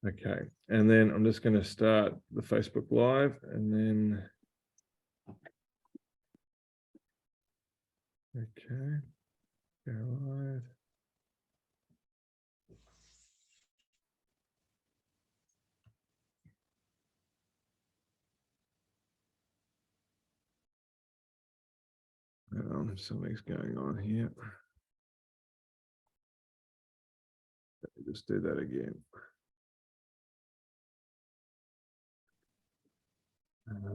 Okay, and then I'm just going to start the Facebook Live, and then okay, go live. Something's going on here. Let me just do that again. There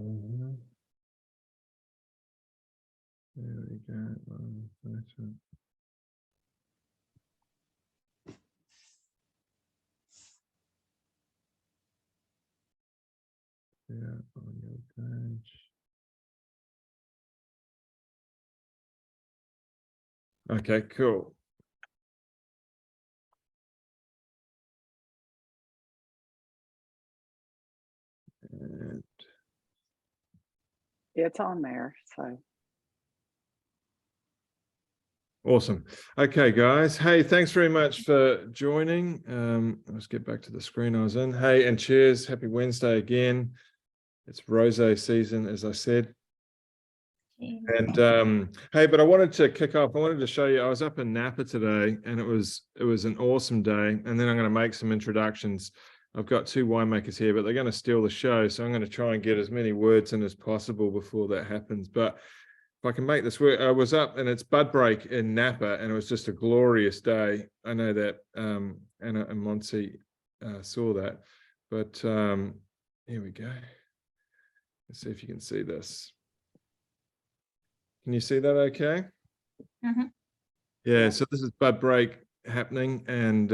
we go. Yeah, on your page. Okay, cool. And It's on there, so. awesome. Okay, guys. Hey, thanks very much for joining. Let's get back to the screen I was in. Hey, and cheers. Happy Wednesday again. It's rosé season, as I said. And hey, but I wanted to kick off. I wanted to show you. I was up in Napa today, and it was an awesome day. And then I'm going to make some introductions. I've got two winemakers here, but they're going to steal the show. So I'm going to try and get as many words in as possible before that happens. But if I can make this work, I was up, and it's Budbreak in Napa, and it was just a glorious day. I know that Ana and Montse saw that, but here we go. Let's see if you can see this. Can you see that okay? Mm-hmm. Yeah, so this is Budbreak happening, and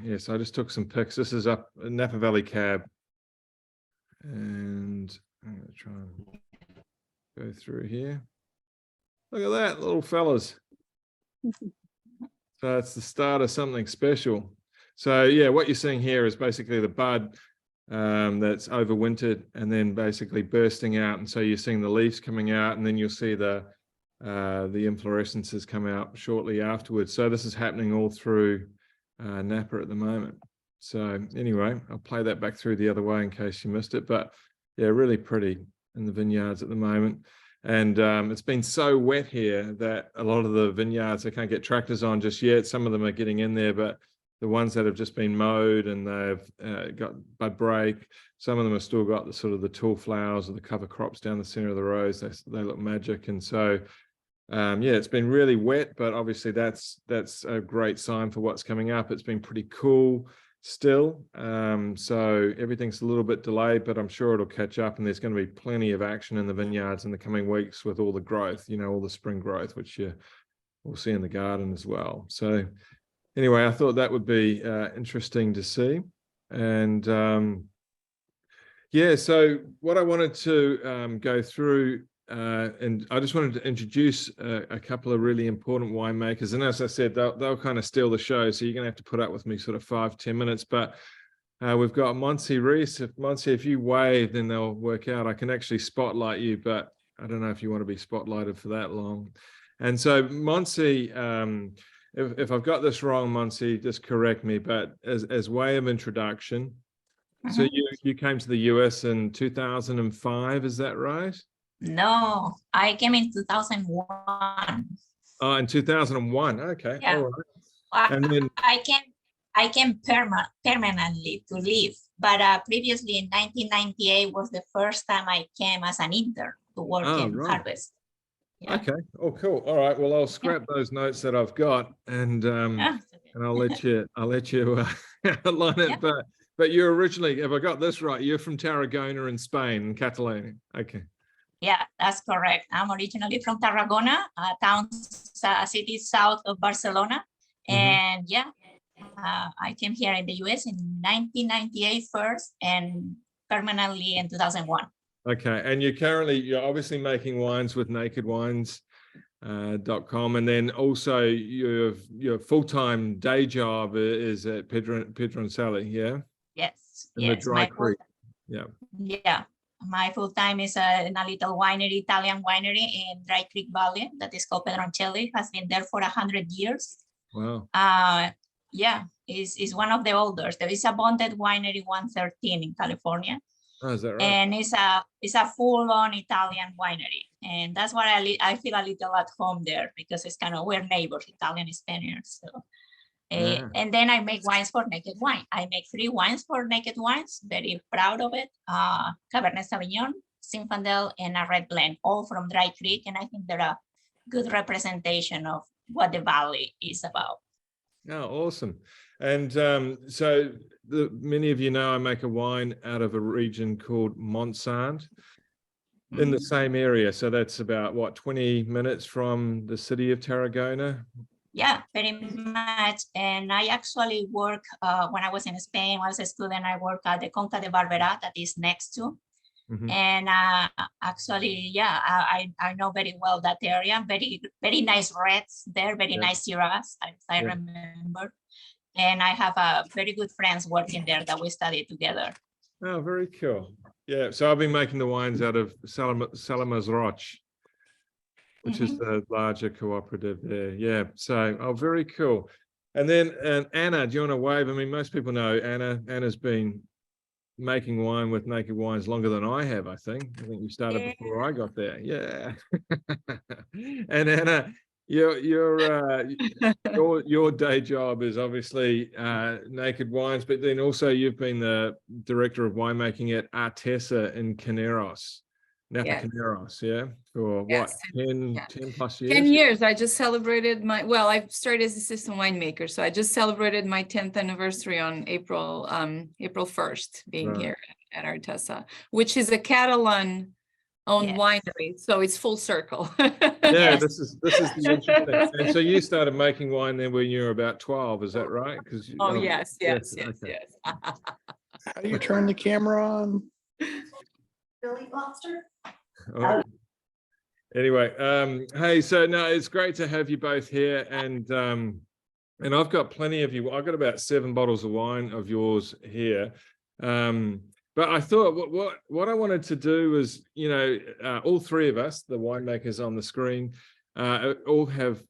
yes, I just took some pics. This is up Napa Valley Cab, and I'm going to try and go through here. Look at that, little fellas. So it's the start of something special. So yeah, what you're seeing here is basically the bud that's overwintered and then basically bursting out, and so you're seeing the leaves coming out, and then you'll see the inflorescences come out shortly afterwards. So this is happening all through Napa at the moment. So anyway, I'll play that back through the other way in case you missed it. But yeah, really pretty in the vineyards at the moment. And it's been so wet here that a lot of the vineyards, they can't get tractors on just yet. Some of them are getting in there, but the ones that have just been mowed and they've got Budbreak, some of them have still got the sort of the tall flowers or the cover crops down the center of the rows. They look magic. And so, yeah, it's been really wet, but obviously that's a great sign for what's coming up. It's been pretty cool still. So everything's a little bit delayed, but I'm sure it'll catch up, and there's going to be plenty of action in the vineyards in the coming weeks with all the growth, all the spring growth, which you will see in the garden as well. So anyway, I thought that would be interesting to see. And yeah, so what I wanted to go through, and I just wanted to introduce a couple of really important winemakers. And as I said, they'll kind of steal the show, so you're going to have to put up with me sort of 5-10 minutes. But we've got Montse Reece. Montse, if you wave, then they'll work out. I can actually spotlight you, but I don't know if you want to be spotlighted for that long. And so Montse, if I've got this wrong, Montse, just correct me, but as way of introduction, so you came to the US in 2005, is that right? No, I came in 2001. Oh, in 2001. Okay. Yeah. All right. And then I came permanently to live, but previously in 1998 was the first time I came as an intern to work in harvest. Yeah. Okay. Oh, cool. All right. Well, I'll scrap those notes that I've got, and I'll let you outline it. Yeah. But you're originally, if I got this right, you're from Tarragona in Spain, Catalonia. Okay. Yeah, that's correct. I'm originally from Tarragona, a city south of Barcelona, and yeah, I came here in the US in 1998 first, and permanently in 2001. Okay, and you're obviously making wines with nakedwines.com, and then also your full-time day job is at Pedroncelli, yeah? Yes. In the Dry Creek. Yeah. Yeah. My full time is in a little winery, Italian winery in Dry Creek Valley that is called Pedroncelli. Has been there for 100 years. Wow. yeah, is one of the oldest. There is a bonded winery 113 in California. Oh, is that right? And it's a full-on Italian winery, and that's why I feel a little at home there, because it's kind of, we're neighbors, Italian Spaniards. So, Yeah. and then I make wines for Naked Wine. I make 3 wines for Naked Wines. Very proud of it. Cabernet Sauvignon, Zinfandel, and a red blend, all from Dry Creek, and I think they're a good representation of what the valley is about. Oh, awesome. And so many of you know I make a wine out of a region called Montsant in the same area. So that's about, what, 20 minutes from the city of Tarragona? Yeah, very much. And I actually work, when I was in Spain, when I was a student, I work at the Conca de Barberá that is next to. Mm-hmm. And actually, yeah, I know very well that area. Very, very nice reds there, very nice Shiraz, I remember. And I have very good friends working there that we studied together. Oh, very cool. Yeah, so I've been making the wines out of Salamas Roche, which is the larger cooperative there. Yeah, so, oh, very cool. And then Ana, do you want to wave? I mean, most people know Ana. Ana's been making wine with Naked Wines longer than I have, I think. I think you started before I got there. Yeah. And Ana, your day job is obviously Naked Wines, but then also you've been the director of winemaking at Artesa in Caneros, Napa Caneros, yeah, for what, 10 plus years? 10 years. I just celebrated I started as assistant winemaker, so I just celebrated my 10th anniversary on April 1st, being here at Artesa, which is a Catalan owned winery, so it's full circle. Yeah, this is the interesting. And so you started making wine then when you were about 12, is that right? Because yes. How do you turn the camera on? Billy Foster. Oh. Anyway, hey, so no, it's great to have you both here, and I've got plenty of you. I've got about 7 bottles of wine of yours here. But I thought what I wanted to do was, all 3 of us, the winemakers on the screen, all have,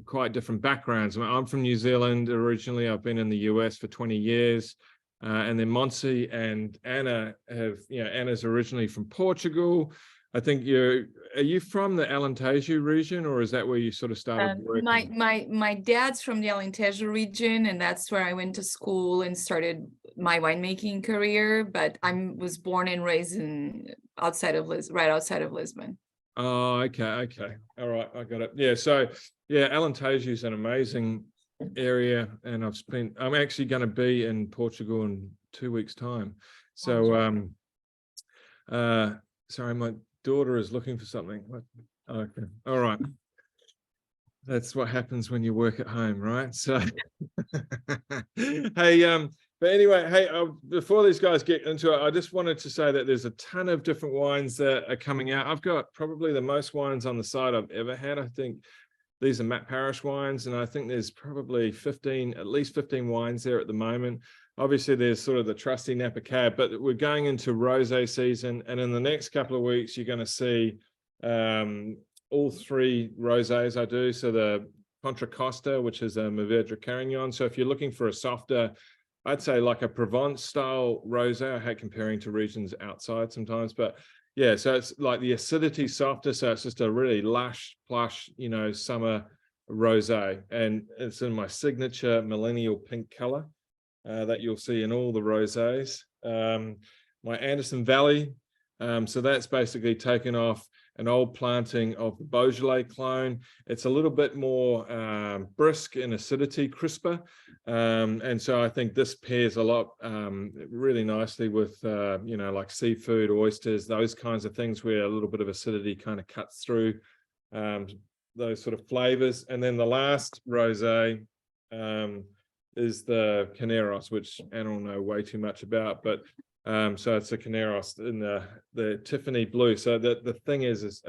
quite different backgrounds. I'm from New Zealand originally. I've been in the US for 20 years. And then Montse and Ana have, Ana's originally from Portugal. I think are you from the Alentejo region, or is that where you sort of started working? My dad's from the Alentejo region, and that's where I went to school and started my winemaking career. But I was born and raised right outside of Lisbon. Oh, okay. All right, I got it. Yeah, so Alentejo is an amazing area, and I'm actually going to be in Portugal in 2 weeks' time. So, sorry, my daughter is looking for something. Okay, all right. That's what happens when you work at home, right? So, hey, but anyway, hey, before these guys get into it, I just wanted to say that there's a ton of different wines that are coming out. I've got probably the most wines on the site I've ever had. I think these are Matt Parish wines, and I think there's probably at least 15 wines there at the moment. Obviously, there's sort of the trusty Napa Cab, but we're going into rosé season, and in the next couple of weeks, you're going to see all 3 rosés I do. So the Contra Costa, which is a Mourvedre Carignan. So if you're looking for a softer, I'd say like a Provence-style rosé. I hate comparing to regions outside sometimes, but yeah, so it's like the acidity softer, so it's just a really lush, plush, summer rosé, and it's in my signature millennial pink color that you'll see in all the rosés. My Anderson Valley, so that's basically taken off an old planting of the Beaujolais clone. It's a little bit more brisk in acidity, crisper. And so I think this pairs a lot really nicely with, like seafood, oysters, those kinds of things where a little bit of acidity kind of cuts through those sort of flavors. And then the last rosé is the Caneros, which Ana will know way too much about, but so it's a Caneros in the Tiffany blue. So the thing is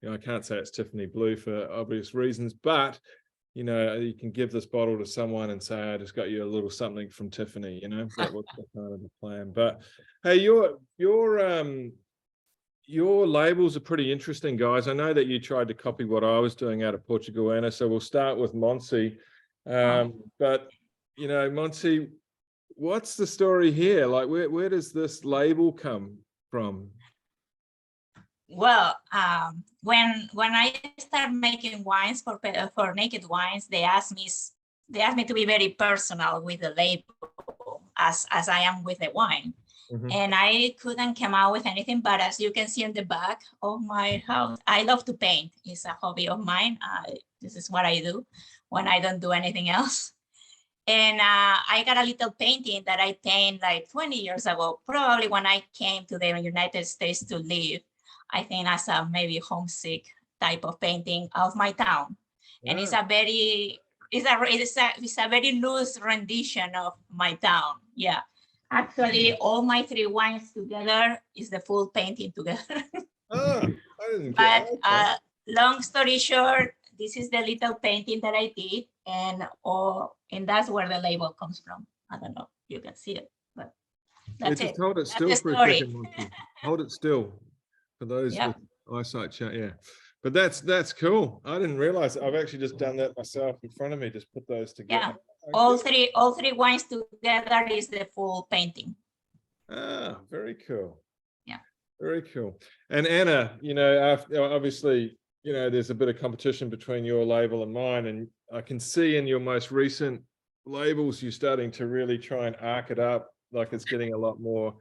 I can't say it's Tiffany blue for obvious reasons, but you can give this bottle to someone and say, I just got you a little something from Tiffany, that was kind of the plan. But hey, your labels are pretty interesting, guys. I know that you tried to copy what I was doing out of Portugal, Ana, so we'll start with Montse. But you know, Montse, what's the story here? Like, where does this label come from? Well, when I start making wines for Naked Wines, they asked me to be very personal with the label, as I am with the wine. And I couldn't come out with anything, but as you can see in the back of my house, I love to paint. It's a hobby of mine. This is what I do when I don't do anything else. And I got a little painting that I painted like 20 years ago, probably when I came to the United States to live. I think as a maybe homesick type of painting of my town. And it's a very loose rendition of my town. Yeah. Actually, all my 3 wines together is the full painting together. Oh, I didn't But get long story short, this is the little painting that I did, and that's where the label comes from. I don't know if you can see it, but that's it. Hold it That's still the for a story. second, Montse. Hold it still for those Yeah. with eyesight chat. Yeah, but that's cool. I didn't realize. I've actually just done that myself in front of me. Just put those together. Yeah. All three wines together is the full painting. Ah, very cool. Yeah. Very cool. And Ana, you know, obviously, you know, there's a bit of competition between your label and mine, and I can see in your most recent labels, you're starting to really try and arc it up, like it's getting a lot more.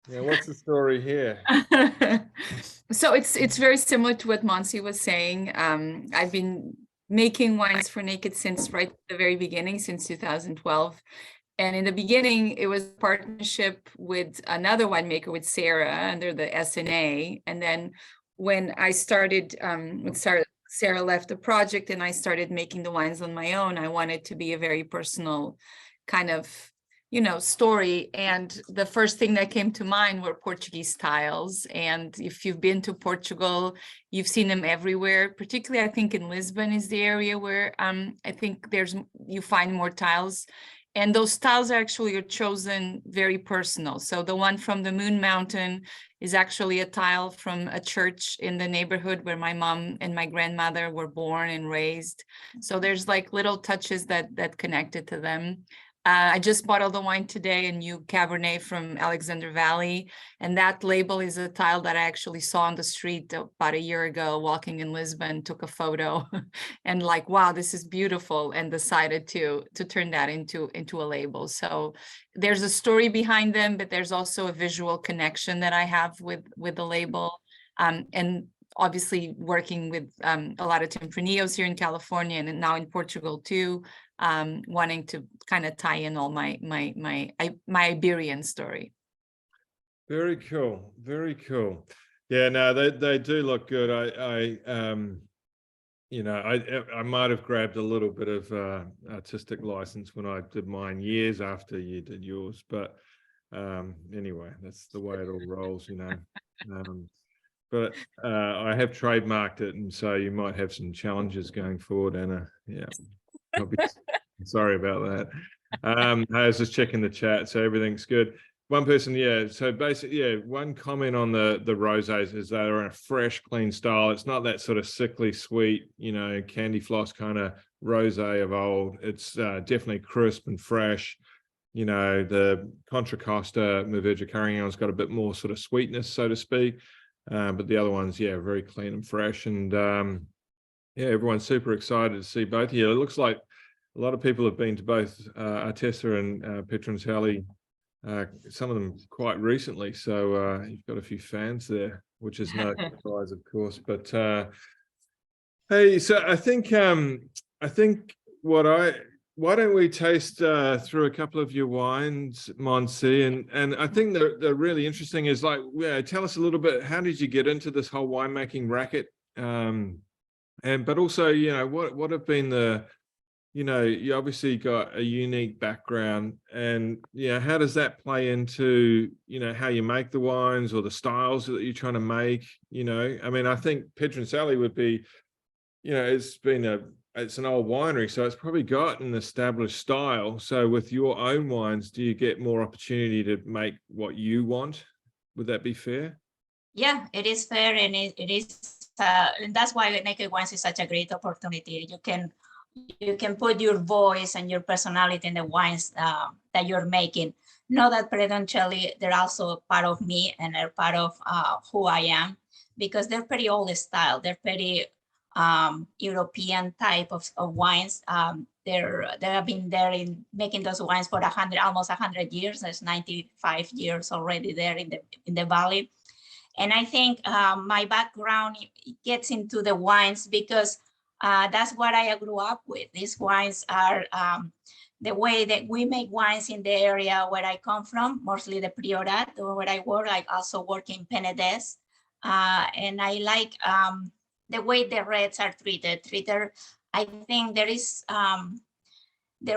Yeah, what's the story here? So it's very similar to what Montse was saying. I've been making wines for Naked since right at the very beginning, since 2012. And in the beginning, it was a partnership with another winemaker, with Sarah, under the SNA. And then when I started, Sarah left the project and I started making the wines on my own, I wanted to be a very personal kind of, you know, story. And the first thing that came to mind were Portuguese styles. And if you've been to Portugal, you've seen them everywhere. Particularly, I think in Lisbon is the area where I think you find more tiles. And those styles are chosen very personal. So the one from the Moon Mountain is actually a tile from a church in the neighborhood where my mom and my grandmother were born and raised. So there's like little touches that connected to them. I just bottled the wine today, a new Cabernet from Alexander Valley. And that label is a tile that I actually saw on the street about a year ago, walking in Lisbon, took a photo and like, wow, this is beautiful, and decided to turn that into a label. So there's a story behind them, but there's also a visual connection that I have with the label. And obviously working with a lot of Tempraneos here in California and now in Portugal too, wanting to kind of tie in all my Iberian story. Very cool. Very cool. Yeah, no, they do look good. You know, I might have grabbed a little bit of artistic license when I did mine years after you did yours, but anyway, that's the way it all rolls, you know. But I have trademarked it, and so you might have some challenges going forward, Ana. Yeah, sorry about that. I was just checking the chat, so everything's good. One person, yeah. So basically, yeah, one comment on the rosés is they're in a fresh, clean style. It's not that sort of sickly sweet, you know, candy floss kind of rosé of old. It's definitely crisp and fresh. You know, the Contra Costa Mourvedre Carignan-has got a bit more sort of sweetness, so to speak. But the other ones, yeah, very clean and fresh. And yeah, everyone's super excited to see both of you. It looks like a lot of people have been to both Artesa and Petruncelli, some of them quite recently. So you've got a few fans there, which is no surprise, of course. But hey, so I think why don't we taste through a couple of your wines, Montse? And I think the really interesting is, like, yeah, tell us a little bit, how did you get into this whole winemaking racket? But also, you know, what have been the, you know, you obviously got a unique background, and, you know, how does that play into, you know, how you make the wines or the styles that you're trying to make? You know, I mean, I think Petruncelli would be, you know, it's an old winery, so it's probably got an established style. So with your own wines, do you get more opportunity to make what you want? Would that be fair? Yeah, it is fair, and it is, and that's why Naked Wines is such a great opportunity. You can you can put your voice and your personality in the wines that you're making. Know that predominantly they're also part of me and they're part of who I am, because they're pretty old style. They're pretty European type of wines. They have been there in making those wines for almost 100 years. There's 95 years already there in the valley. And I think my background gets into the wines because that's what I grew up with. These wines are the way that we make wines in the area where I come from, mostly the Priorat, where I work. I also work in Penedès. And I like the way the reds are treated. I think there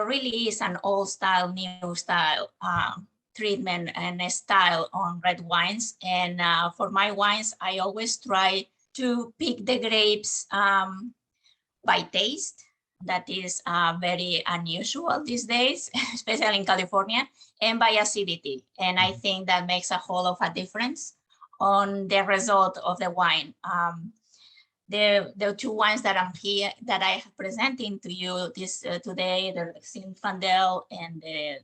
really is an old style, new style treatment and a style on red wines. And for my wines, I always try to pick the grapes by taste. That is very unusual these days, especially in California, and by acidity. And I think that makes a whole of a difference on the result of the wine. The two wines that I'm here, that I am presenting to you this today, the Zinfandel and the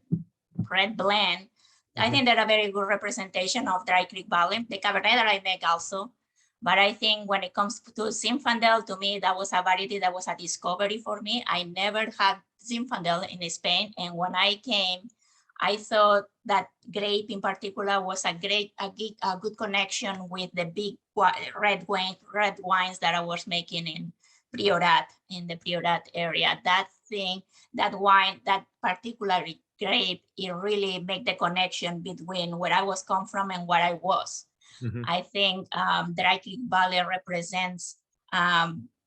Red Blend, I think they're a very good representation of Dry Creek Valley. The Cabernet that I make also. But I think when it comes to Zinfandel, to me, that was a variety that was a discovery for me. I never had Zinfandel in Spain. And when I came, I thought that grape in particular was a good connection with the big red wines that I was making in Priorat, in the Priorat area. That wine, that particular grape, it really made the connection between where I was come from and what I was. I think Dry Creek Valley represents,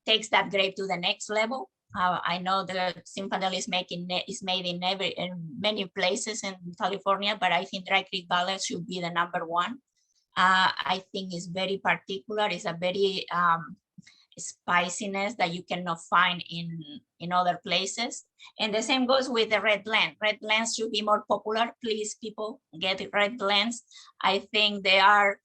takes that grape to the next level. I know the Zinfandel is made in many places in California, but I think Dry Creek Valley should be the #1. I think it's very particular. It's a very spiciness that you cannot find in other places. And the same goes with the red blend. Red blends should be more popular. Please, people, get red blends. I think they are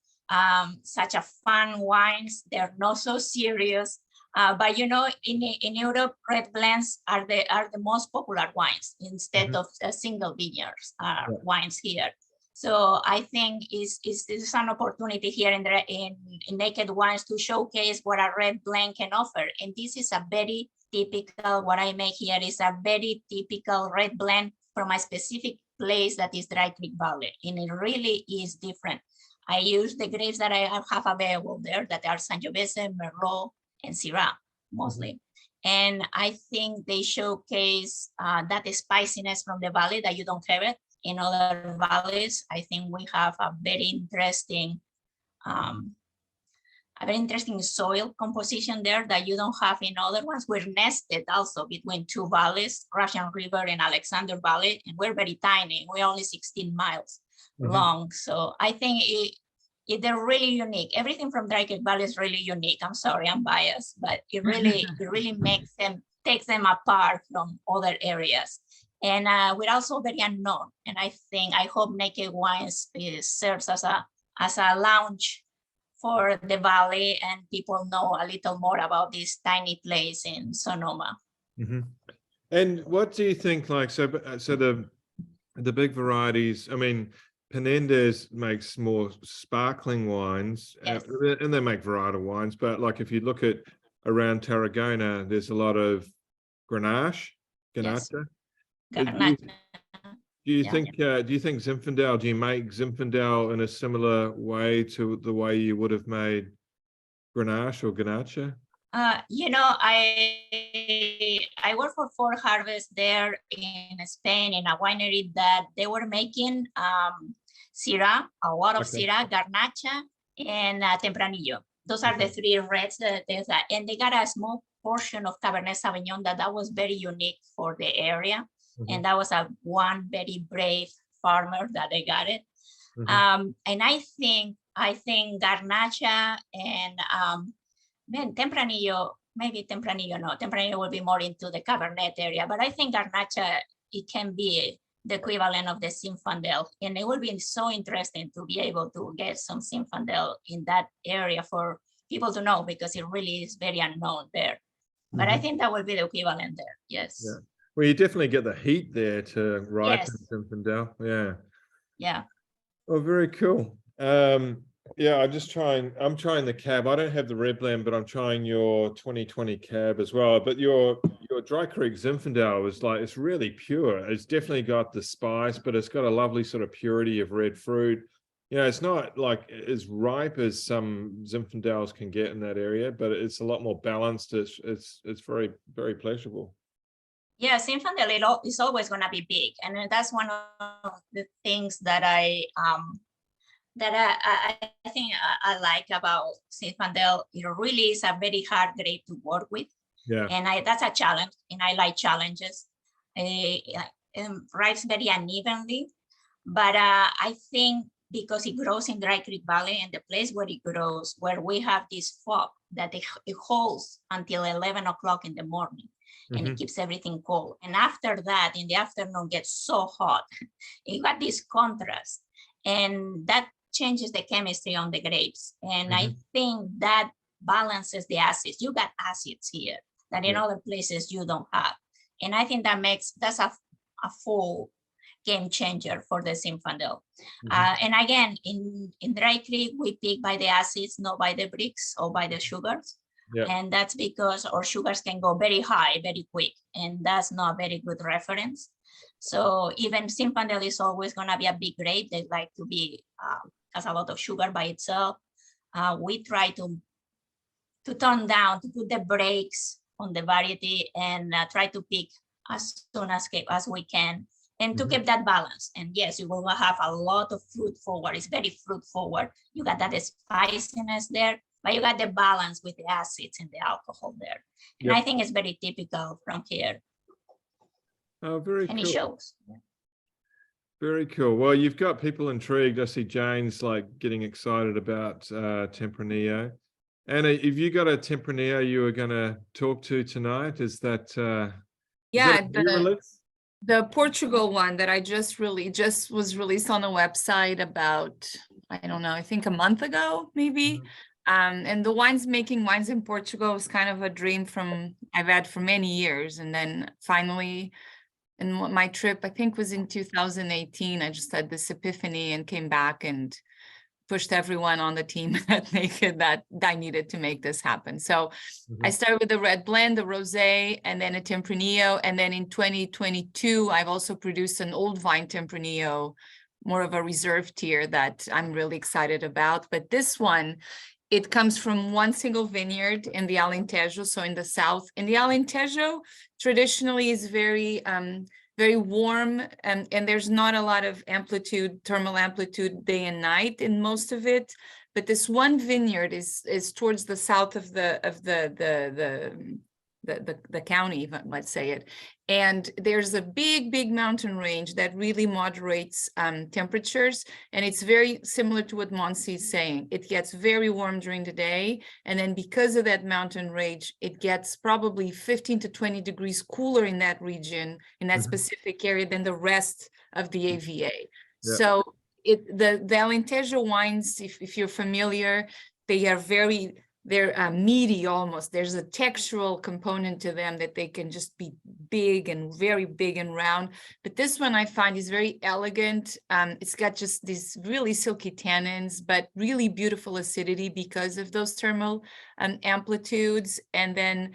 such a fun wines. They're not so serious. But you know, in Europe, red blends are the most popular wines instead of single vineyards wines here. So I think this is an opportunity here in Naked Wines to showcase what a red blend can offer. And this is a very typical, what I make here is a very typical red blend from a specific place that is Dry Creek Valley. And it really is different. I use the grapes that I have available there that are Sangiovese, Merlot, and Syrah mostly. And I think they showcase that spiciness from the valley that you don't have it in other valleys. I think we have a very interesting soil composition there that you don't have in other ones. We're nested also between two valleys, Russian River and Alexander Valley, and we're very tiny. We're only 16 miles long. So I think they're really unique. Everything from Dry Creek Valley is really unique. I'm sorry, I'm biased, but it really takes them apart from other areas. And we're also very unknown. And I hope Naked Wines serves as a launch for the valley, and people know a little more about this tiny place in Sonoma. And what do you think, like, so the big varieties, I mean, Penedès makes more sparkling wines, Yes. and they make varietal wines, but like if you look at around Tarragona, there's a lot of Grenache. Yes. Do you Yeah. think Zinfandel, do you make Zinfandel in a similar way to the way you would have made Grenache or Garnacha? You know, I worked for 4 Harvests there in Spain in a winery that they were making Syrah, a lot of Syrah, Garnacha, and Tempranillo. Those are the 3 reds that and they got a small portion of Cabernet Sauvignon that was very unique for the area. And that was one very brave farmer that they got it. And I think Garnacha and Tempranillo, maybe Tempranillo, no, Tempranillo will be more into the Cabernet area, but I think Garnacha, it can be the equivalent of the Zinfandel. And it will be so interesting to be able to get some Zinfandel in that area for people to know, because it really is very unknown there. But I Mhm. think that will be the equivalent there. Yes. Yeah. Well, you definitely get the heat there to ripen Yes. Zinfandel. Yeah. Yeah. Oh, very cool. Yeah, I'm trying the cab. I don't have the red blend, but I'm trying your 2020 cab as well. But your Dry Creek Zinfandel is like, it's really pure. It's definitely got the spice, but it's got a lovely sort of purity of red fruit. You know, it's not like as ripe as some Zinfandels can get in that area, but it's a lot more balanced. It's very, very pleasurable. Yeah, Zinfandel is always going to be big, and that's one of the things that I think I like about Zinfandel. It really is a very hard grape to work with, Yeah. and that's a challenge, and I like challenges. It ripes very unevenly, but I think because it grows in Dry Creek Valley and the place where it grows, where we have this fog that it holds until 11 o'clock in the morning. And it keeps everything cold. And after that, in the afternoon, gets so hot. You got this contrast, and that changes the chemistry on the grapes. And I think that balances the acids. You got acids here that in other places you don't have. And I think that's a full game changer for the Zinfandel. And again, in Dry Creek, we pick by the acids, not by the bricks or by the sugars. Yeah. And that's because our sugars can go very high, very quick, and that's not a very good reference. So even Zinfandel is always going to be a big grape. They like to be, has a lot of sugar by itself. We try to tone down, to put the brakes on the variety and try to pick as soon as we can, and to keep that balance. And yes, you will have a lot of fruit forward. It's very fruit forward. You got that spiciness there, but you got the balance with the acids and the alcohol there. And I think it's very typical from here. Oh, very and cool. It shows. Very cool. Well, you've got people intrigued. I see Jane's like getting excited about Tempranillo. Anna, have you got a Tempranillo you were going to talk to tonight? Is that the Portugal one that I just was released on the website about, I don't know, I think a month ago, maybe. And the making wines in Portugal was kind of a dream I've had for many years. And then finally, in my trip, I think was in 2018, I just had this epiphany and came back and pushed everyone on the team that I needed to make this happen. So I started with the red blend, the rosé, and then a Tempranillo. And then in 2022, I've also produced an old vine Tempranillo, more of a reserve tier that I'm really excited about. But this one, it comes from one single vineyard in the Alentejo, so in the south. And the Alentejo traditionally is very warm, and there's not a lot of thermal amplitude day and night in most of it. But this one vineyard is towards the south of the county, let's say it. And there's a big mountain range that really moderates temperatures. And it's very similar to what Montse is saying. It gets very warm during the day. And then because of that mountain range, it gets probably 15 to 20 degrees cooler in that region, in that specific area, than the rest of the AVA. So the Alentejo wines, if you're familiar, they're meaty almost. There's a textural component to them that they can just be big and very big and round. But this one I find is very elegant. It's got just these really silky tannins, but really beautiful acidity because of those thermal amplitudes. And then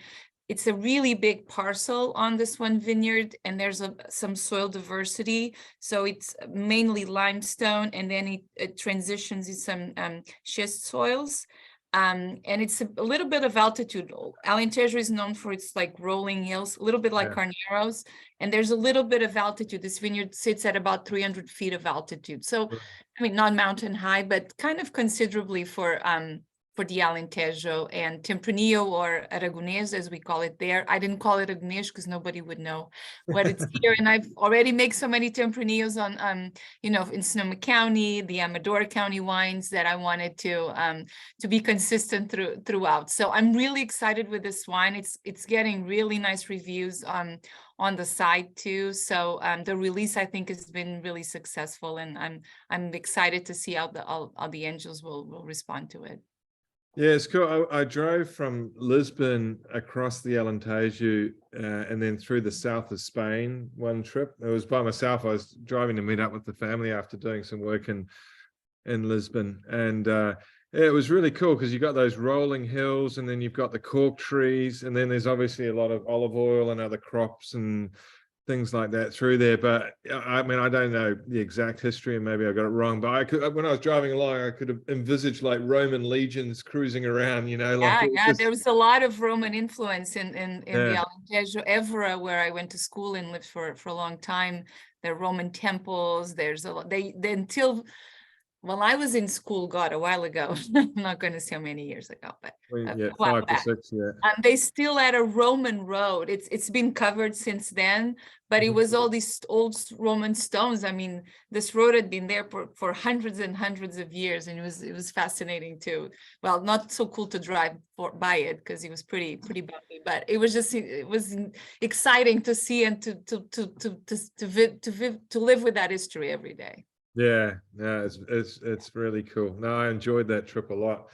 it's a really big parcel on this one vineyard, and there's some soil diversity. So it's mainly limestone, and then it transitions in some schist soils. And it's a little bit of altitude. Alentejo is known for its like rolling hills, a little bit like Carneros, and there's a little bit of altitude. This vineyard sits at about 300 feet of altitude. So, I mean, not mountain high, but kind of considerably for the Alentejo. And Tempranillo, or Aragonês, as we call it there. I didn't call it Aragonês because nobody would know what it's here. And I've already made so many Tempranillos on, in Sonoma County, the Amador County wines, that I wanted to be consistent throughout. So I'm really excited with this wine. It's getting really nice reviews on the site too. So the release, I think, has been really successful, and I'm excited to see how the angels will respond to it. Yeah, it's cool. I drove from Lisbon across the Alentejo and then through the south of Spain one trip. It was by myself. I was driving to meet up with the family after doing some work in Lisbon. And yeah, it was really cool because you got those rolling hills and then you've got the cork trees. And then there's obviously a lot of olive oil and other crops and things like that through there. But I mean, I don't know the exact history and maybe I got it wrong, but I could, when I was driving along, I could have envisaged like Roman legions cruising around, you know, like Yeah, just, there was a lot of Roman influence in the yeah, Alentejo, Évora, where I went to school and lived for a long time. There are Roman temples. There's a lot. They until well, I was in school, God, a while ago. I'm not going to say how many years ago, but yeah, a while 5 to back. 6, yeah. They still had a Roman road. It's been covered since then, but it was all these old Roman stones. I mean, this road had been there for hundreds and hundreds of years, and it was fascinating too. Well, not so cool to drive by it because it was pretty bumpy, but it was exciting to see and to live with that history every day. Yeah, no, it's really cool. No, I enjoyed that trip a lot.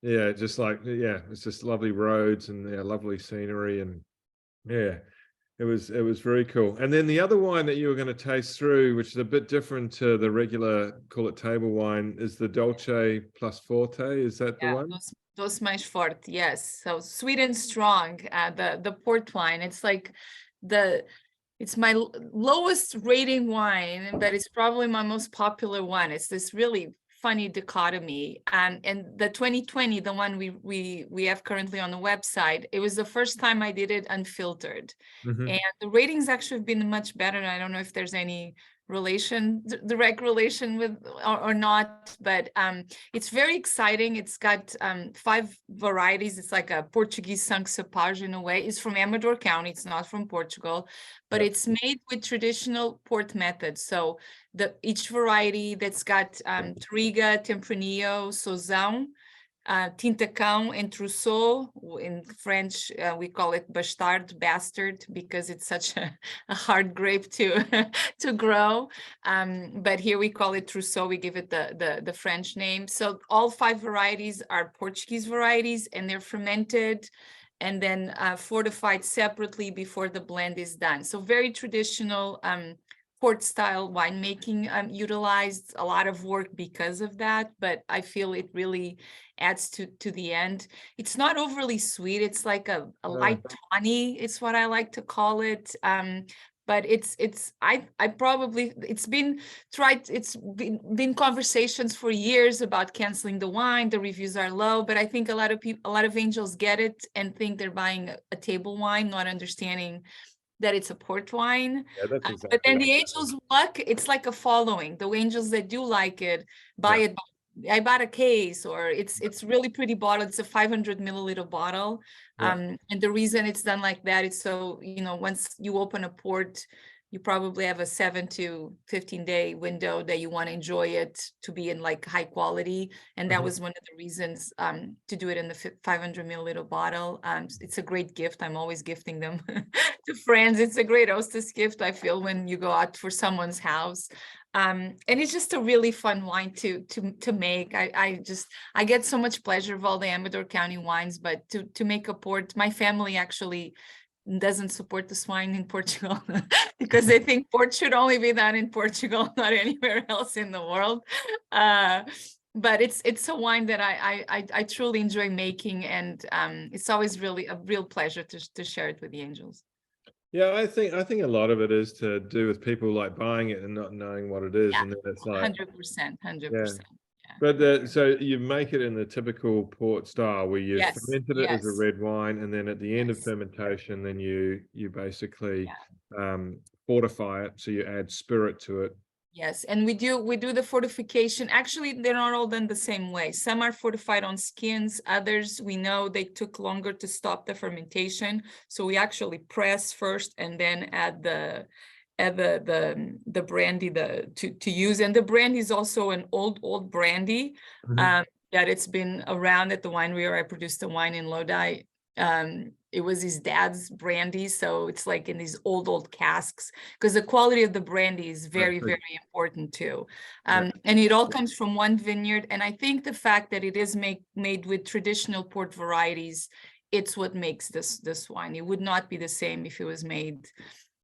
Yeah, just like, yeah, it's just lovely roads and yeah, lovely scenery, and yeah, it was very cool. And then the other wine that you were going to taste through, which is a bit different to the regular, call it table wine, is the Dolce Plus Forte. Is that the one? Dos mais forte, yes. So sweet and strong. The port wine. It's like it's my lowest rating wine, but it's probably my most popular one. It's this really funny dichotomy. And the 2020, the one we have currently on the website, it was the first time I did it unfiltered. And the ratings actually have been much better. I don't know if there's any direct relation with or not, but it's very exciting. It's got 5 varieties. It's like a Portuguese Sangue-Cepage in a way. It's from Amador County. It's not from Portugal, but it's made with traditional port methods. So each variety that's got Touriga, Tempranillo, Sauzão, Tintacão, and Trousseau. In French, we call it bastard, because it's such a hard grape to to grow. But here we call it Trousseau. We give it the French name. So all 5 varieties are Portuguese varieties, and they're fermented and then fortified separately before the blend is done. So very traditional port style winemaking utilized. A lot of work because of that, but I feel it really adds to the end. It's not overly sweet. It's like a light tawny, it's what I like to call it. But it's been conversations for years about canceling the wine. The reviews are low, but I think a lot of angels get it and think they're buying a table wine, not understanding that it's a port wine. Yeah, that's exactly but then right. the angels luck, it's like a following. The angels that do like it buy it. I bought a case, or it's really pretty bottle. It's a 500 milliliter bottle. And the reason it's done like that is so, once you open a port, you probably have a 7 to 15 day window that you want to enjoy it to be in like high quality. And that was one of the reasons to do it in the 500 milliliter bottle. It's a great gift. I'm always gifting them to friends. It's a great hostess gift, I feel, when you go out for someone's house. And it's just a really fun wine to make. I get so much pleasure of all the Amador County wines, but to make a port, my family actually doesn't support this wine in Portugal because they think port should only be done in Portugal, not anywhere else in the world. But it's a wine that I truly enjoy making, and it's always really a real pleasure to share it with the angels. Yeah, I think a lot of it is to do with people like buying it and not knowing what it is, and then it's like 100%. But so you make it in the typical port style where you fermented it as a Yes. red wine, and then at the end of fermentation, then you basically fortify it, so you add spirit to it. Yes, and we do the fortification. Actually, they're not all done the same way. Some are fortified on skins. Others, we know they took longer to stop the fermentation. So we actually press first and then add the brandy to use. And the brandy is also an old brandy that it's been around at the winery where I produced the wine in Lodi it was his dad's brandy, so it's like in these old casks, because the quality of the brandy is very, Right. very important too. Yeah. And it all comes from one vineyard, and I think the fact that it is made with traditional port varieties, it's what makes this wine. It would not be the same if it was made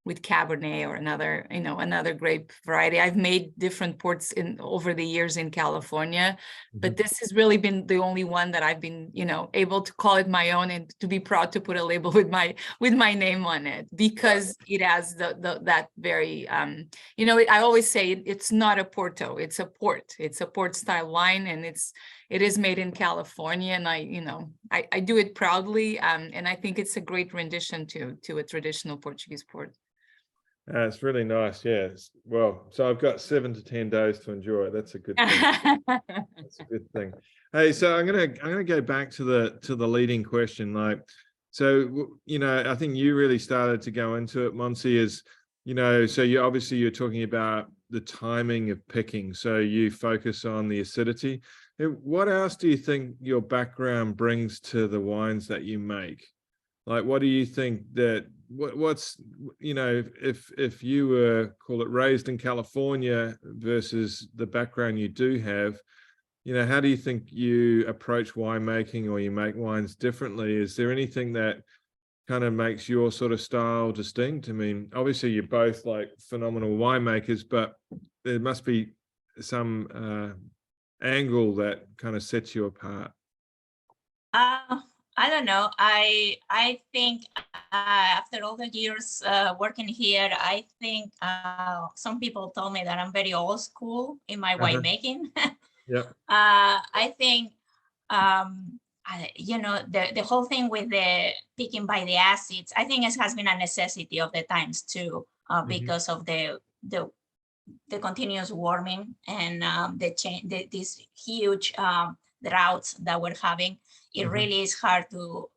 with Cabernet or another grape variety. I've made different ports over the years in California, but this has really been the only one that I've been, able to call it my own and to be proud to put a label with my name on it, because it has that very, I always say it's not a Porto, it's a port. It's a port style wine, and it is made in California, and I do it proudly, and I think it's a great rendition to a traditional Portuguese port. It's really nice. Yes. Well, so I've got 7 to 10 days to enjoy it. That's a good thing. That's a good thing. Hey, so I'm gonna go back to the leading question. Like, so I think you really started to go into it, Montse, is so you're talking about the timing of picking. So you focus on the acidity. What else do you think your background brings to the wines that you make? Like, what do you think that what's if you were, call it, raised in California versus the background you do have, how do you think you approach winemaking, or you make wines differently? Is there anything that kind of makes your sort of style distinct? I mean, obviously you're both like phenomenal winemakers, but there must be some angle that kind of sets you apart. I don't know. I think after all the years working here, I think some people told me that I'm very old school in my winemaking. Yeah. I think the whole thing with the picking by the acids, I think it has been a necessity of the times too, because of the continuous warming and these huge droughts that we're having. It really is hard to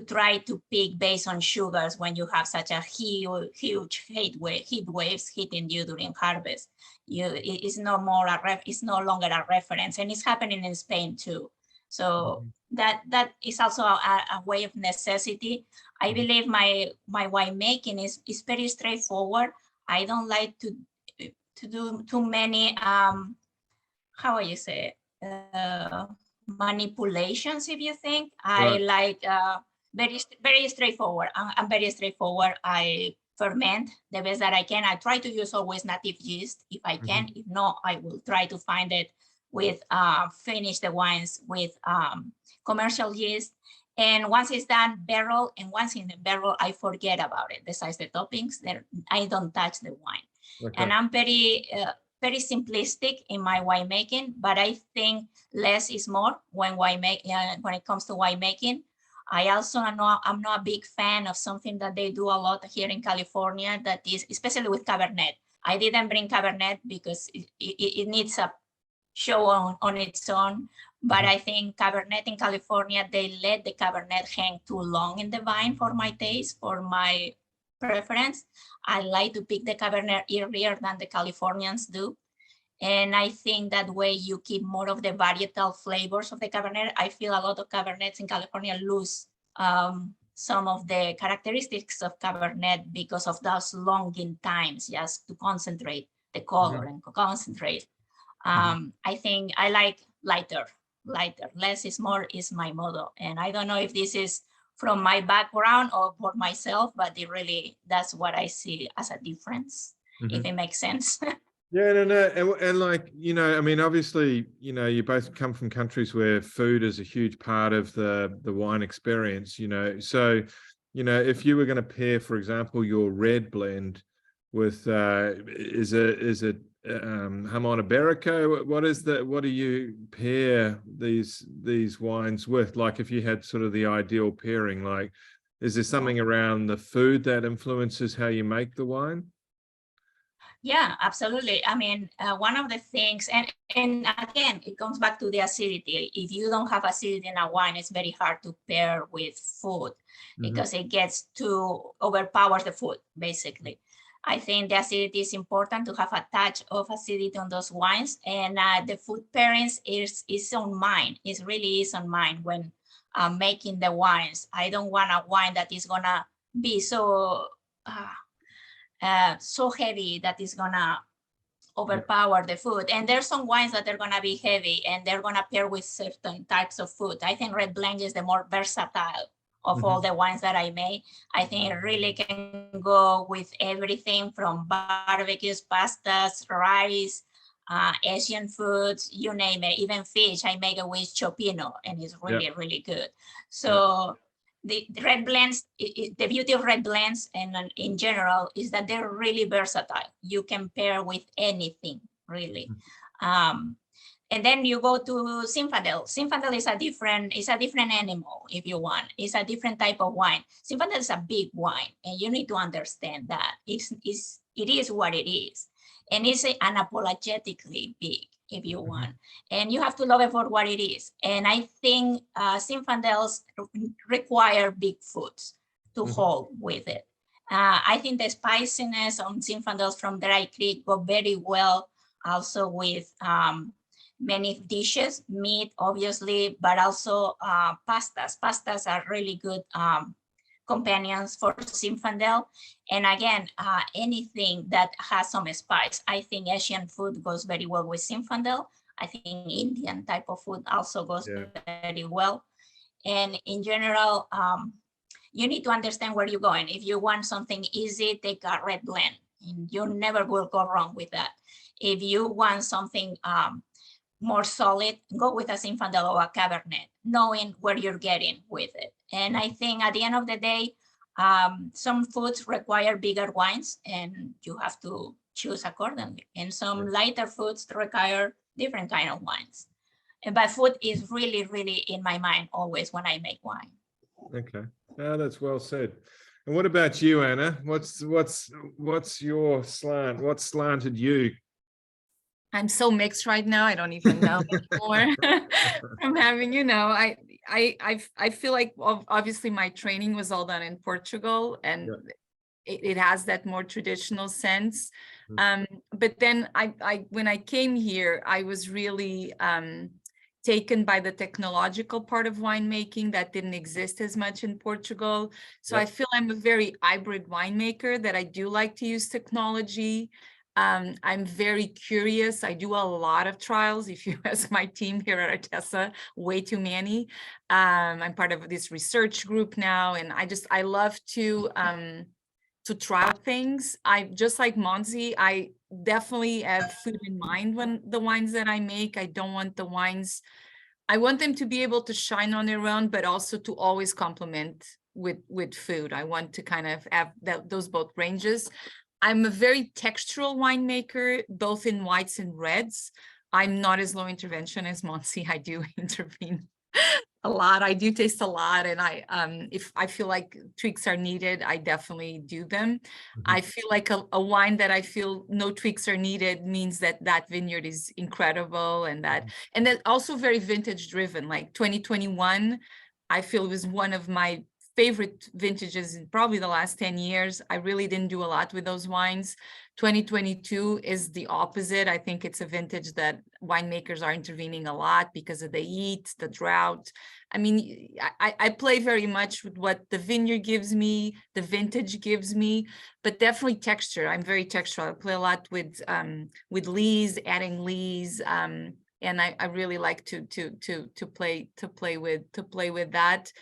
try to pick based on sugars when you have such a huge heat waves hitting you during harvest. It's no longer a reference, and it's happening in Spain too. So that is also a way of necessity. I believe my winemaking is very straightforward. I don't like to do too many how would you say it? Manipulations, if you think. I like very straightforward. I'm very straightforward. I ferment the best that I can. I try to use always native yeast if I can. If not, I will try to find it with finish the wines with commercial yeast. And once it's done, barrel, and once in the barrel, I forget about it. Besides the toppings, I don't touch the wine. And I'm very simplistic in my winemaking, but I think less is more when it comes to winemaking. I also I'm not a big fan of something that they do a lot here in California, that is, especially with Cabernet. I didn't bring Cabernet because it needs a show on its own, but I think Cabernet in California, they let the Cabernet hang too long in the vine for my taste, for my preference. I like to pick the Cabernet earlier than the Californians do. And I think that way you keep more of the varietal flavors of the Cabernet. I feel a lot of Cabernets in California lose some of the characteristics of Cabernet because of those longing times just to concentrate the color and concentrate. I think I like lighter. Less is more is my motto. And I don't know if this is from my background or for myself, but that's what I see as a difference, if it makes sense. Yeah, no. And like, I mean, obviously, you both come from countries where food is a huge part of the wine experience, so, if you were going to pair, for example, your red blend with, is it Jamon Iberico? What do you pair these wines with? Like, if you had sort of the ideal pairing, like, is there something around the food that influences how you make the wine? Yeah, absolutely. I mean, one of the things, and again, it comes back to the acidity. If you don't have acidity in a wine, it's very hard to pair with food because it gets to overpowers the food, basically. I think the acidity is important to have a touch of acidity on those wines, and the food pairings is on mine. It really is on mine. When making the wines. I don't want a wine that is gonna be so heavy that is gonna overpower the food. And there's some wines that are gonna be heavy and they're gonna pair with certain types of food. I think red blend is the more versatile of all the wines that I make. I think it really can go with everything from barbecues, pastas, rice, Asian foods, you name it, even fish. I make it with chopino and it's really, really good. So the red blends, the beauty of red blends and in general is that they're really versatile. You can pair with anything, really. And then you go to Zinfandel. Zinfandel is a different animal, if you want. It's a different type of wine. Zinfandel is a big wine, and you need to understand that. It is what it is. And it's unapologetically big, if you want. And you have to love it for what it is. And I think Zinfandels require big foods to hold with it. I think the spiciness on Zinfandels from Dry Creek go very well also with many dishes, meat, obviously, but also pastas. Pastas are really good companions for Zinfandel. And again, anything that has some spice. I think Asian food goes very well with Zinfandel. I think Indian type of food also goes very well. And in general, you need to understand where you're going. If you want something easy, take a red blend. And you never will go wrong with that. If you want something more solid, go with a Zinfandel or a Cabernet, knowing where you're getting with it. And I think at the end of the day, some foods require bigger wines and you have to choose accordingly. And some lighter foods require different kind of wines. But food is really, really in my mind always when I make wine. Okay, that's well said. And what about you, Ana? What's your slant? What slanted you? I'm so mixed right now. I don't even know anymore from having, I feel like obviously my training was all done in Portugal and it has that more traditional sense. But then when I came here, I was really taken by the technological part of winemaking that didn't exist as much in Portugal. So I feel I'm a very hybrid winemaker, that I do like to use technology. I'm very curious. I do a lot of trials. If you ask my team here at Artesa, way too many. I'm part of this research group now, and I love to try things. I just like Montse, I definitely have food in mind when the wines that I make. I don't want the wines, I want them to be able to shine on their own, but also to always complement with food. I want to kind of have those both ranges. I'm a very textural winemaker, both in whites and reds. I'm not as low intervention as Montse. I do intervene a lot. I do taste a lot, and if I feel like tweaks are needed, I definitely do them. I feel like a wine that I feel no tweaks are needed means that vineyard is incredible, and that also very vintage driven. Like 2021, I feel was one of my favorite vintages in probably the last 10 years. I really didn't do a lot with those wines. 2022 is the opposite. I think it's a vintage that winemakers are intervening a lot because of the heat, the drought. I mean, I play very much with what the vineyard gives me, the vintage gives me, but definitely texture. I'm very textural. I play a lot with lees, adding lees, and I really like to play with that.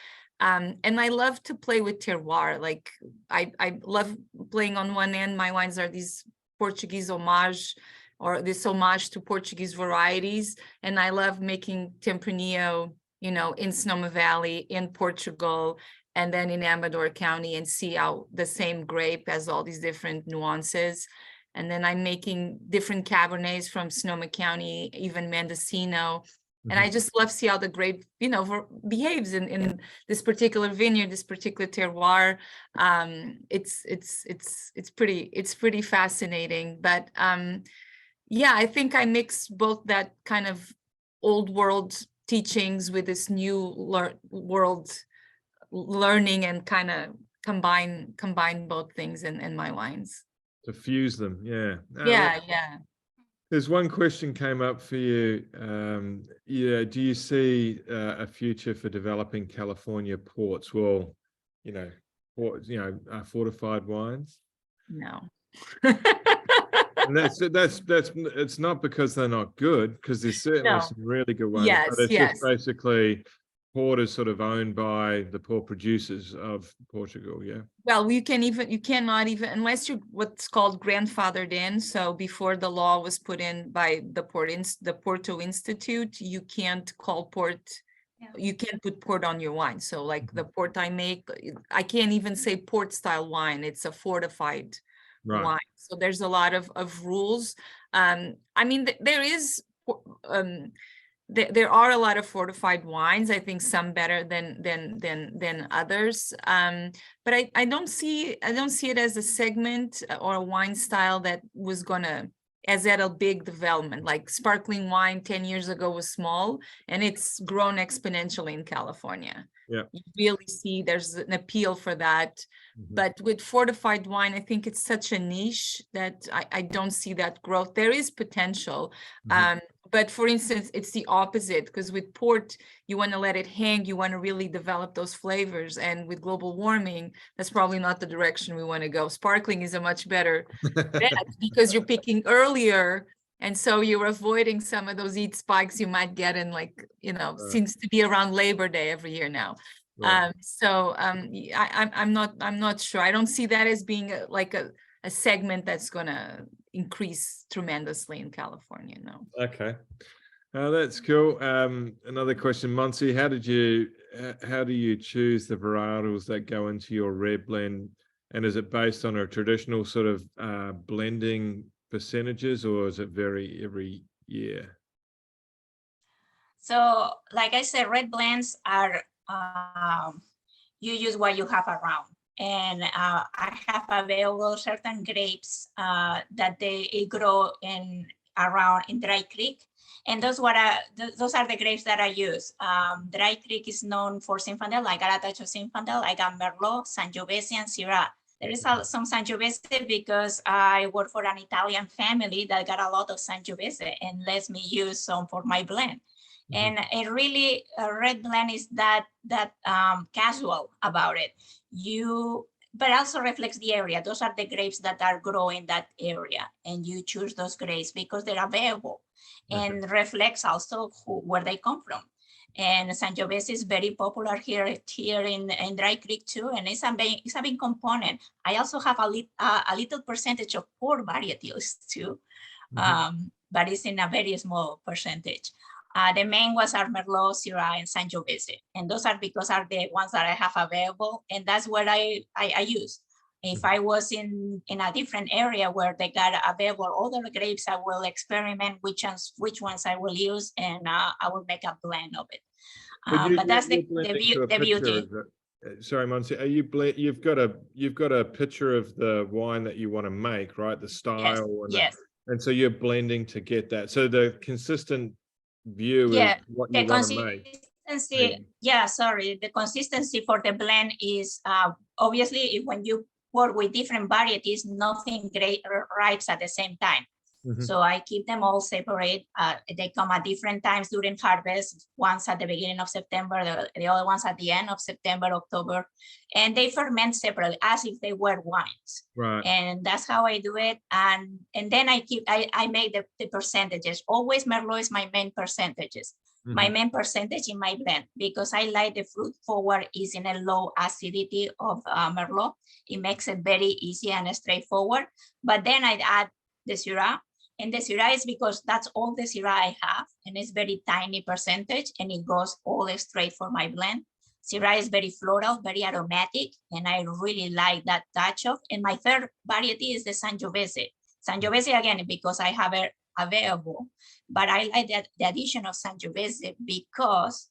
And I love to play with terroir. Like I love playing on one end. My wines are these Portuguese homage, or this homage to Portuguese varieties. And I love making Tempranillo, in Sonoma Valley, in Portugal, and then in Amador County, and see how the same grape has all these different nuances. And then I'm making different Cabernets from Sonoma County, even Mendocino. And I just love to see how the grape, behaves in this particular vineyard, this particular terroir. It's pretty fascinating. But I think I mix both that kind of old world teachings with this new world learning, and kind of combine both things in my wines. To fuse them, yeah. Yeah. There's one question came up for you. Yeah, do you see a future for developing California ports? Well, fortified wines. No. And that's it's not because they're not good, because there's certainly No. some really good ones, Yes, but it's yes. just basically port is sort of owned by the port producers of Portugal. Yeah. Well, you cannot even, unless you're what's called grandfathered in. So before the law was put in by the Porto Institute, you can't call port, you can't put port on your wine. So like the port I make, I can't even say port style wine. It's a fortified wine. So there's a lot of rules. I mean, there is, there are a lot of fortified wines. I think some better than others. But I don't see it as a segment or a wine style that was gonna at a big development. Like sparkling wine 10 years ago was small, and it's grown exponentially in California. Yeah. You really see there's an appeal for that. But with fortified wine, I think it's such a niche that I don't see that growth. There is potential. But for instance, it's the opposite, because with port, you want to let it hang, you want to really develop those flavors. And with global warming, that's probably not the direction we want to go. Sparkling is a much better bet because you're picking earlier. And so you're avoiding some of those heat spikes you might get in, like, seems to be around Labor Day every year now. Right. I'm not sure. I don't see that as being a segment that's gonna increase tremendously in California. No. Okay. That's cool. Another question, Montse, how do you choose the varietals that go into your red blend? And is it based on a traditional sort of blending percentages, or is it vary every year? So, like I said, red blends are, you use what you have around. And I have available certain grapes that they grow around in Dry Creek. And those are the grapes that I use. Dry Creek is known for Zinfandel. I got a touch of Zinfandel. I got Merlot, Sangiovese, and Syrah. There is some Sangiovese because I work for an Italian family that got a lot of Sangiovese and lets me use some for my blend. And it really, a red blend is that casual about it. But also reflects the area. Those are the grapes that are growing that area, and you choose those grapes because they're available, and reflects also where they come from. And Sangiovese is very popular here in Dry Creek too, and it's a big component. I also have a little percentage of port varieties too, but it's in a very small percentage. The main ones are Merlot, Syrah, and Sangiovese, and those are because are the ones that I have available, and that's what I use. If I was in a different area where they got available other grapes, I will experiment which ones I will use, and I will make a blend of it. But that's the beauty. Sorry, Montse, you've got a picture of the wine that you want to make, right? The style. Yes. And so you're blending to get that. So the consistent view is what you want to make. The consistency for the blend is obviously when you work with different varieties, nothing great ripes at the same time. So I keep them all separate. They come at different times during harvest, once at the beginning of September, the other ones at the end of September, October, and they ferment separately as if they were wines. Right. And that's how I do it. And then I make the percentages. Always Merlot is my main percentages. My main percentage in my blend, because I like the fruit forward is in a low acidity of Merlot. It makes it very easy and straightforward. But then I add the Syrah. And the Syrah is because that's all the Syrah I have, and it's very tiny percentage, and it goes all straight for my blend. Syrah is very floral, very aromatic, and I really like that touch of. And my third variety is the Sangiovese. Sangiovese, again, because I have it available, but I like the addition of Sangiovese because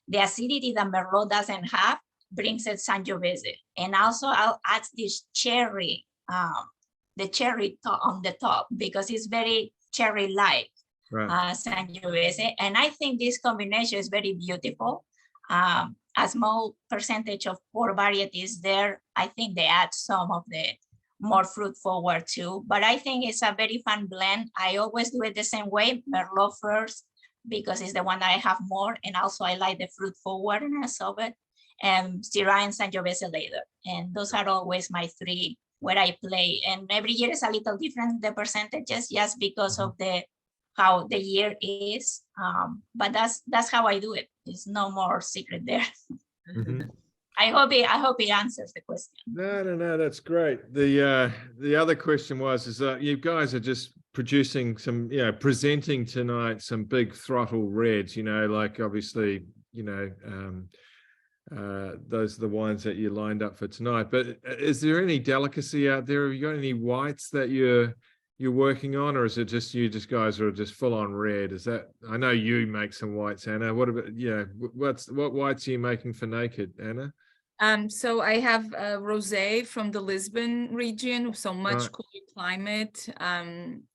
the acidity that Merlot doesn't have brings it Sangiovese. And also I'll add this cherry, the cherry on the top, because it's very cherry-like, Sangiovese. And I think this combination is very beautiful. A small percentage of port varieties there, I think they add some of more fruit forward too. But I think it's a very fun blend. I always do it the same way, Merlot first, because it's the one that I have more. And also I like the fruit forwardness of it, and Syrah and Sangiovese later. And those are always my three where I play. And every year is a little different, the percentages, just because of how the year is. But that's how I do it. There's no more secret there. Mhm. I hope it answers the question. No, that's great. The other question is that you guys are just producing some, presenting tonight some big throttle reds, like obviously, those are the wines that you lined up for tonight. But is there any delicacy out there? Have you got any whites that you're working on, or is it just guys are just full on red? Is that, I know you make some whites, Ana. What about, what whites are you making for Naked, Ana? So I have rosé from the Lisbon region, so much Right. cooler climate,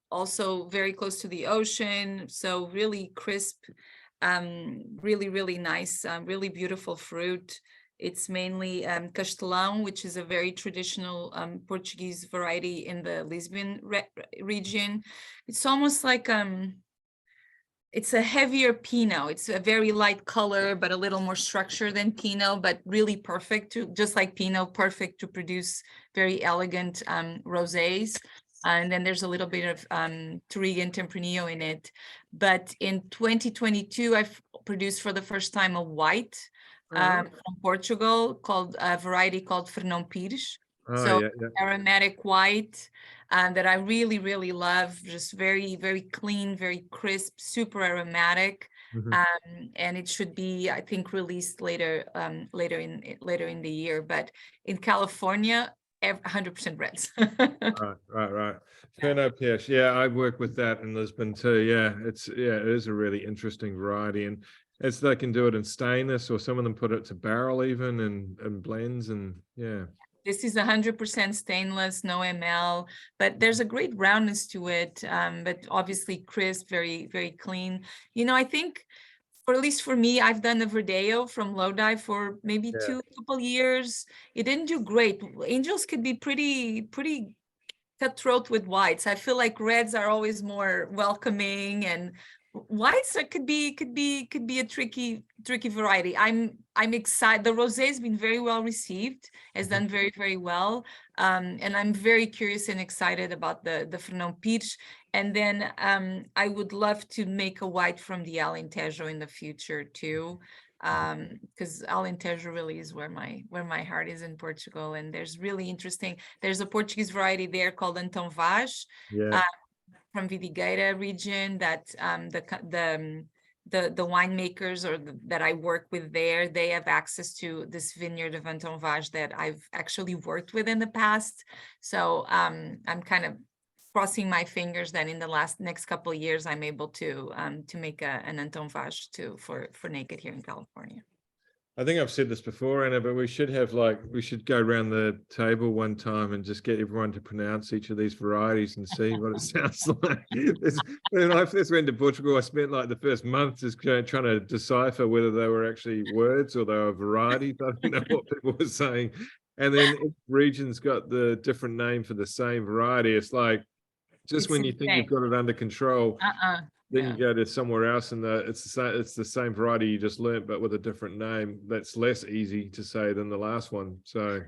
also very close to the ocean, so really crisp, really, really nice, really beautiful fruit. It's mainly Castelão, which is a very traditional Portuguese variety in the Lisbon region. It's almost like it's a heavier Pinot. It's a very light color, but a little more structure than Pinot, but really perfect to, just like Pinot, perfect to produce very elegant rosés. And then there's a little bit of Touriga and Tempranillo in it. But in 2022, I've produced for the first time a white from Portugal called a variety called Fernão Pires. So aromatic white that I really, really love. Just very, very clean, very crisp, super aromatic. And it should be, I think, released later in the year. But in California, 100% reds. Right. Fernão Pires. Yeah, I work with that in Lisbon too. Yeah, it is a really interesting variety, and as they can do it in stainless, or some of them put it to barrel even and blends, and yeah. This is 100% stainless, no ML, but there's a great roundness to it, but obviously crisp, very, very clean. I think, or at least for me, I've done the Verdeo from Lodi for maybe couple years. It didn't do great. Angels could be pretty cutthroat with whites. I feel like reds are always more welcoming, and whites could be a tricky variety. I'm excited. The rosé has been very well received, has done very, very well, and I'm very curious and excited about the Fernão Pires. And then I would love to make a white from the Alentejo in the future too, because Alentejo really is where my heart is in Portugal. And there's really interesting. There's a Portuguese variety there called Antão Vaz. From Vidigueira region that the winemakers that I work with there, they have access to this vineyard of Antão Vaz that I've actually worked with in the past. So I'm kind of crossing my fingers that in the next couple of years I'm able to make an Antão Vaz too for Naked here in California. I think I've said this before, Ana, but we should go around the table one time and just get everyone to pronounce each of these varieties and see what it sounds like. When I first went to Portugal, I spent like the first month just trying to decipher whether they were actually words or they were varieties. I didn't know what people were saying. And then each region's got the different name for the same variety. It's like, just when you think you've got it under control, then you go to somewhere else and it's the same variety you just learnt, but with a different name. That's less easy to say than the last one. So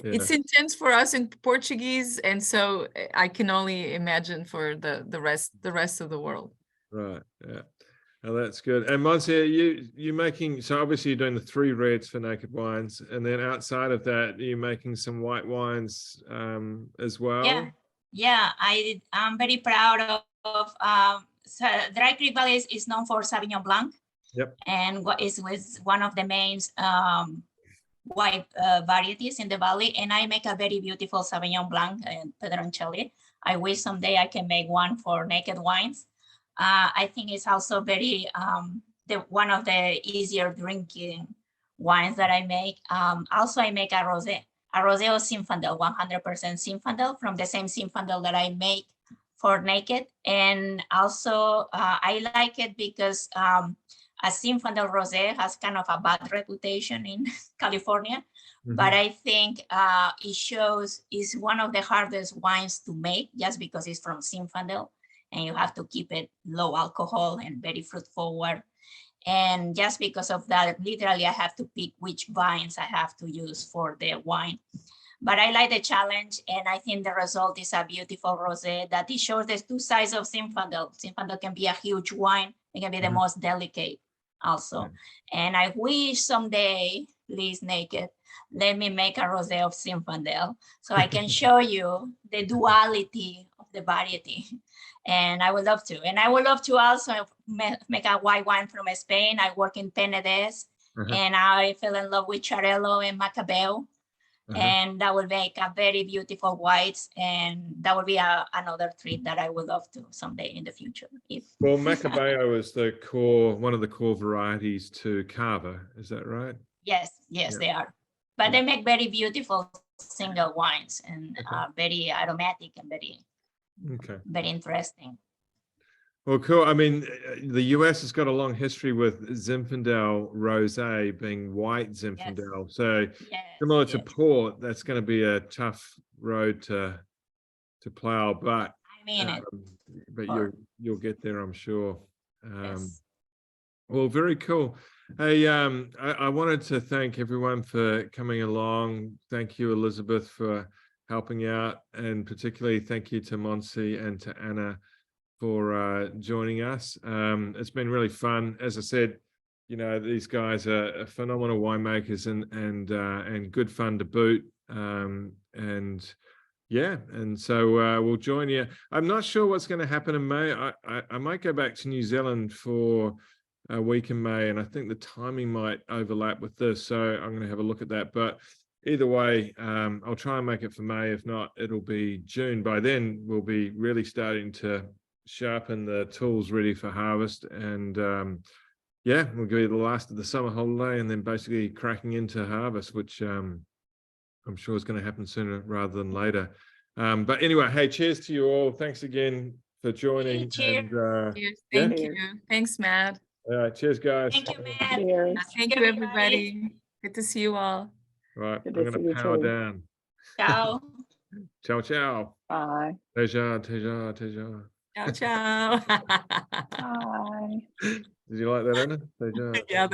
it's intense for us in Portuguese, and so I can only imagine for the rest of the world. Right. Yeah. Oh, that's good. And Montse, you making, so obviously you're doing the 3 reds for Naked Wines, and then outside of that, are you making some white wines as well? Yeah. I'm very proud of Dry Creek Valley is known for Sauvignon Blanc. And what is one of the main white varieties in the valley. And I make a very beautiful Sauvignon Blanc and Pedroncelli. I wish someday I can make one for Naked Wines. I think it's also very one of the easier drinking wines that I make. Also, I make a rosé of Zinfandel, 100% Zinfandel, from the same Zinfandel that I make for Naked. And also I like it because a Zinfandel Rosé has kind of a bad reputation in California, Mhm. but I think it shows is one of the hardest wines to make just because it's from Zinfandel and you have to keep it low alcohol and very fruit forward. And just because of that, literally I have to pick which vines I have to use for the wine. But I like the challenge, and I think the result is a beautiful rosé that it shows the two sides of Zinfandel. Zinfandel can be a huge wine, it can be the Mhm. most delicate also. Yeah. And I wish someday, please Naked, let me make a rosé of Zinfandel so I can show you the duality of the variety. And I would love to. And I would love to also make a white wine from Spain. I work in Penedès, Uh-huh. and I fell in love with Charello and Macabeo. Uh-huh. And that would make a very beautiful whites, and that would be another treat that I would love to someday in the future. Well, Macabeo is the core, one of the core varieties to Cava. Is that right? Yes, Yeah. they are. But Yeah. they make very beautiful single wines and Okay. very aromatic and Okay. very interesting. Well, cool. I mean, the US has got a long history with Zinfandel Rosé being white Zinfandel. So Yes, similar to yes. port, that's going to be a tough road to plow, but I mean it. but Or- you'll get there, I'm sure. Yes. Well, very cool. Hey, I wanted to thank everyone for coming along. Thank you, Elizabeth, for helping out, and particularly thank you to Montse and to Ana for joining us. It's been really fun. As I said, you know, these guys are phenomenal winemakers and good fun to boot. And yeah, and so we'll join you. I'm not sure what's going to happen in May. I might go back to New Zealand for a week in May, and I think the timing might overlap with this. So I'm going to have a look at that. But either way, I'll try and make it for May. If not, it'll be June. By then, we'll be really starting to sharpen the tools ready for harvest. And yeah, we'll be the last of the summer holiday and then basically cracking into harvest, which I'm sure is going to happen sooner rather than later. But anyway, hey, cheers to you all. Thanks again for joining. Cheers. And Cheers. yeah. Thank you. Thanks, Matt. Cheers, guys. Thank you, Matt. Cheers. Thank you, everybody. Good to see you all. Right, Good I'm to going see to you power too. down. Ciao. Ciao, ciao. Bye. Teja, teja, teja. Ciao, ciao. Bye. Did you like that, Anna? Teja. Yeah, that